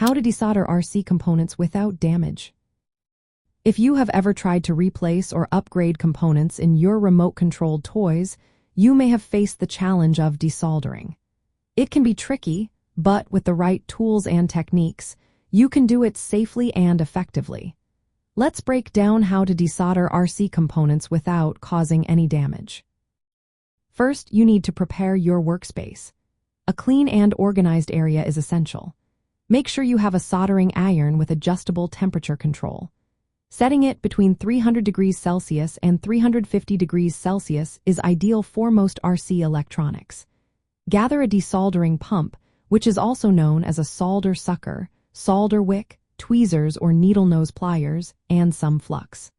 How to desolder RC components without damage. If you have ever tried to replace or upgrade components in your remote-controlled toys, you may have faced the challenge of desoldering. It can be tricky, but with the right tools and techniques, you can do it safely and effectively. Let's break down how to desolder RC components without causing any damage. First, you need to prepare your workspace. A clean and organized area is essential. Make sure you have a soldering iron with adjustable temperature control. Setting it between 300 degrees Celsius and 350 degrees Celsius is ideal for most RC electronics. Gather a desoldering pump, which is also known as a solder sucker, solder wick, tweezers or needle nose pliers, and some flux.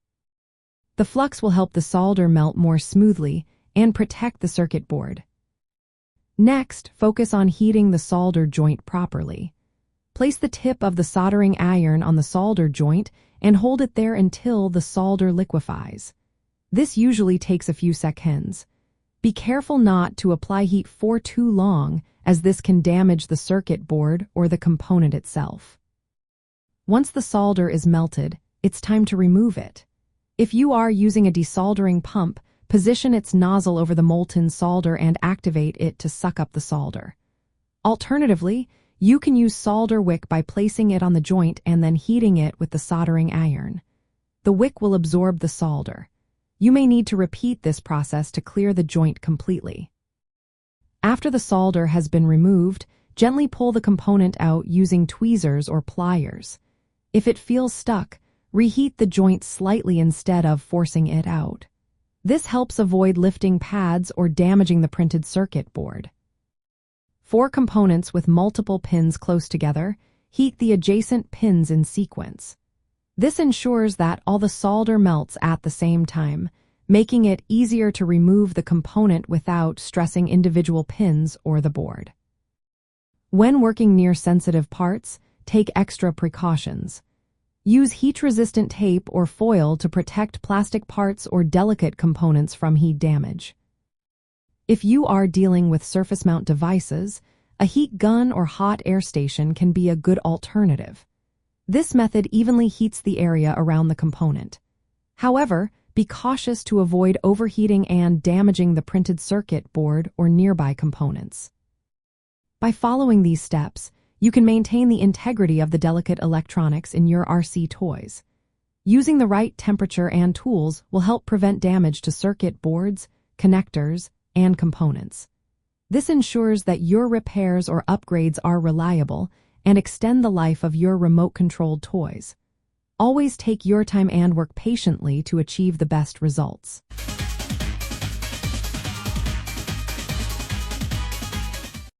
The flux will help the solder melt more smoothly and protect the circuit board. Next, focus on heating the solder joint properly. Place the tip of the soldering iron on the solder joint and hold it there until the solder liquefies. This usually takes a few seconds. Be careful not to apply heat for too long, as this can damage the circuit board or the component itself. Once the solder is melted, it's time to remove it. If you are using a desoldering pump, position its nozzle over the molten solder and activate it to suck up the solder. Alternatively, you can use solder wick by placing it on the joint and then heating it with the soldering iron. The wick will absorb the solder. You may need to repeat this process to clear the joint completely. After the solder has been removed, gently pull the component out using tweezers or pliers. If it feels stuck, reheat the joint slightly instead of forcing it out. This helps avoid lifting pads or damaging the printed circuit board. For components with multiple pins close together, heat the adjacent pins in sequence. This ensures that all the solder melts at the same time, making it easier to remove the component without stressing individual pins or the board. When working near sensitive parts, take extra precautions. Use heat-resistant tape or foil to protect plastic parts or delicate components from heat damage. If you are dealing with surface mount devices, a heat gun or hot air station can be a good alternative. This method evenly heats the area around the component. However, be cautious to avoid overheating and damaging the printed circuit board or nearby components. By following these steps, you can maintain the integrity of the delicate electronics in your RC toys. Using the right temperature and tools will help prevent damage to circuit boards, connectors, and components. This ensures that your repairs or upgrades are reliable and extend the life of your remote-controlled toys. Always take your time and work patiently to achieve the best results.